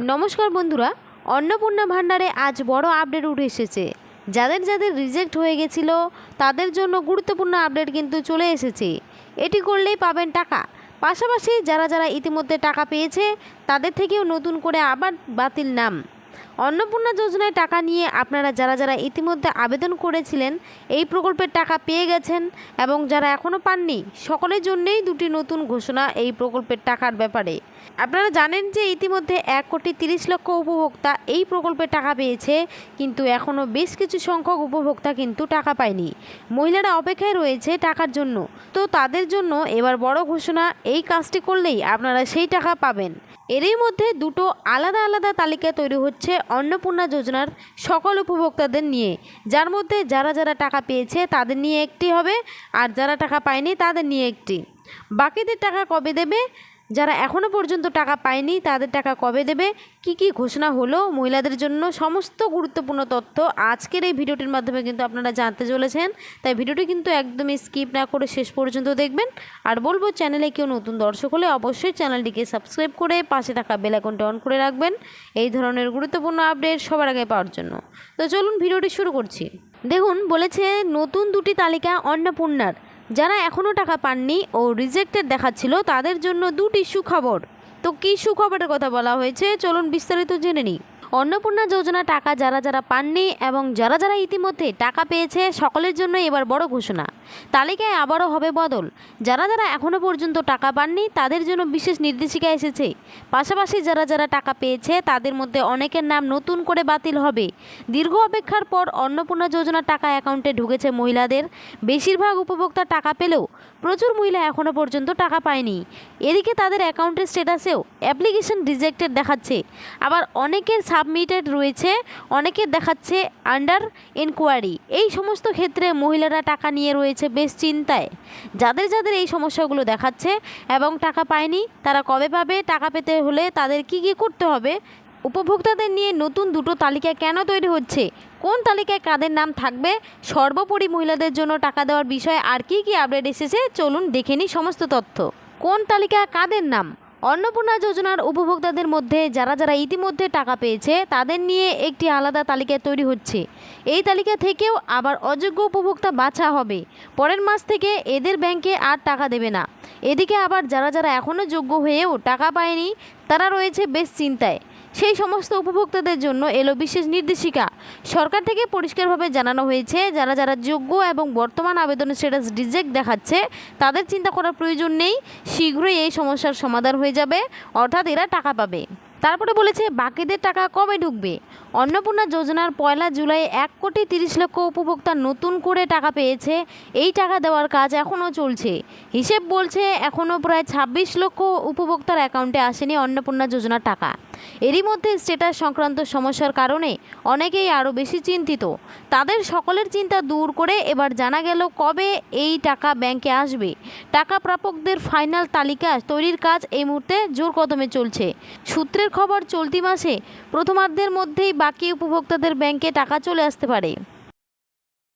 নমস্কার বন্ধুরা, অন্নপূর্ণা ভান্ডারে আজ বড় আপডেট উঠে এসেছে। যাদের যাদের রিজেক্ট হয়ে গেছিল তাদের জন্য গুরুত্বপূর্ণ আপডেট কিন্তু চলে এসেছে। এটি করলেই পাবেন টাকা। পাশাপাশি যারা যারা ইতিমধ্যে টাকা পেয়েছে তাদের থেকেও নতুন করে আবার বাতিল নাম। অন্নপূর্ণা যোজনায় টাকা নিয়ে আপনারা যারা যারা ইতিমধ্যে আবেদন করেছিলেন এই প্রকল্পের টাকা পেয়ে গেছেন এবং যারা এখনও পাননি সকলের জন্যেই দুটি নতুন ঘোষণা এই প্রকল্পের টাকার ব্যাপারে। আপনারা জানেন যে ইতিমধ্যে 1,30,00,000 উপভোক্তা এই প্রকল্পের টাকা পেয়েছে, কিন্তু এখনও বেশ কিছু সংখ্যক উপভোক্তা কিন্তু টাকা পায়নি। মহিলারা অপেক্ষায় রয়েছে টাকার জন্য। তো তাদের জন্য এবার বড় ঘোষণা, এই কাজটি করলেই আপনারা সেই টাকা পাবেন। এরই মধ্যে দুটো আলাদা আলাদা তালিকা তৈরি হচ্ছে অন্নপূর্ণা যোজনার সকল উপভোক্তাদের নিয়ে, যার মধ্যে যারা যারা টাকা পেয়েছে তাদের নিয়ে একটি হবে, আর যারা টাকা পায়নি তাদের নিয়ে একটি। বাকিদের টাকা কবে দেবে, যারা এখনও পর্যন্ত টাকা পায়নি তাদের টাকা কবে দেবে, কি কি ঘোষণা হলো মহিলাদের জন্য, সমস্ত গুরুত্বপূর্ণ তথ্য আজকের এই ভিডিওটির মাধ্যমে কিন্তু আপনারা জানতে চলেছেন। তাই ভিডিওটি কিন্তু একদমই স্কিপ না করে শেষ পর্যন্ত দেখবেন। আর বলবো, চ্যানেলে কেউ নতুন দর্শক হলে অবশ্যই চ্যানেলটিকে সাবস্ক্রাইব করে পাশে থাকা বেল আইকনটি অন করে রাখবেন এই ধরনের গুরুত্বপূর্ণ আপডেট সবার আগে পাওয়ার জন্য। তো চলুন ভিডিওটি শুরু করছি। দেখুন, বলেছে নতুন দুটি তালিকা অন্নপূর্ণার। যারা এখনও টাকা পাননি ও রিজেক্টেড দেখাচ্ছিল তাদের জন্য দুটি সুখবর। তো কী সুখবরের কথা বলা হয়েছে চলুন বিস্তারিত জেনে নিই। অন্নপূর্ণা যোজনা টাকা যারা যারা পাননি এবং যারা যারা ইতিমধ্যে টাকা পেয়েছে সকলের জন্য এবার বড় ঘোষণা। তালিকায় আবারও হবে বদল। যারা যারা এখনও পর্যন্ত টাকা পাননি তাদের জন্য বিশেষ নির্দেশিকা এসেছে। পাশাপাশি যারা যারা টাকা পেয়েছে তাদের মধ্যে অনেকের নাম নতুন করে বাতিল হবে। দীর্ঘ অপেক্ষার পর অন্নপূর্ণা যোজনার টাকা অ্যাকাউন্টে ঢুকেছে মহিলাদের। বেশিরভাগ উপভোক্তা টাকা পেলেও প্রচুর মহিলা এখনও পর্যন্ত টাকা পায়নি। এদিকে তাদের অ্যাকাউন্টের স্ট্যাটাসেও অ্যাপ্লিকেশন রিজেক্টেড দেখাচ্ছে, আবার অনেকের সাবমিটেড রয়েছে, অনেকের দেখাচ্ছে আন্ডার ইনকোয়ারি। এই সমস্ত ক্ষেত্রে মহিলারা টাকা নিয়ে রয়েছে বেশ চিন্তায়। যাদের যাদের এই সমস্যাগুলো দেখাচ্ছে এবং টাকা পায়নি তারা কবে পাবে, টাকা পেতে হলে তাদের কি কি করতে হবে, উপভোক্তাদের নিয়ে নতুন দুটো তালিকা কেন তৈরি হচ্ছে, কোন তালিকায় কাদের নাম থাকবে, সর্বোপরি মহিলাদের জন্য টাকা দেওয়ার বিষয়ে আর কি কি আপডেট এসেছে চলুন দেখে নিই সমস্ত তথ্য। কোন তালিকা কাদের নাম? অন্নপূর্ণা যোজনার উপভোক্তাদের মধ্যে যারা যারা ইতিমধ্যে টাকা পেয়েছে তাদের নিয়ে একটি আলাদা তালিকা তৈরি হচ্ছে। এই তালিকা থেকেও আবার অযোগ্য উপভোক্তা বাছা হবে। পরের মাস থেকে এদের ব্যাংকে আর টাকা দেবে না। এদিকে আবার যারা যারা এখনও যোগ্য হয়েও টাকা পায়নি তারা রয়েছে বেশ চিন্তায়। সেই সমস্ত উপভোক্তাদের জন্য এলো বিশেষ নির্দেশিকা। সরকার থেকে পরিষ্কারভাবে জানানো হয়েছে যারা যারা যোগ্য এবং বর্তমান আবেদনের স্ট্যাটাস রিজেক্ট দেখাচ্ছে তাদের চিন্তা করার প্রয়োজন নেই, শীঘ্রই এই সমস্যার সমাধান হয়ে যাবে, অর্থাৎ এরা টাকা পাবে। তারপরে বলেছে বাকিদের টাকা কবে ঢুকবে। অন্নপূর্ণা যোজনার 1 জুলাই 1,30,00,000 উপভোক্তা নতুন করে টাকা পেয়েছে। এই টাকা দেওয়ার কাজ এখনও চলছে। হিসেব বলছে এখনও প্রায় 26 লক্ষ উপভোক্তার অ্যাকাউন্টে আসেনি অন্নপূর্ণা যোজনার টাকা। এরই মধ্যে স্ট্যাটাস সংক্রান্ত সমস্যার কারণে অনেকেই আরও বেশি চিন্তিত। তাদের সকলের চিন্তা দূর করে এবার জানা গেল কবে এই টাকা ব্যাংকে আসবে। টাকা প্রাপকদের ফাইনাল তালিকা তৈরির কাজ এই মুহূর্তে জোর কদমে চলছে। সূত্রের খবর চলতি মাসে প্রথমার্ধের মধ্যেই বাকি উপভোক্তাদের ব্যাংকে টাকা চলে আসতে পারে।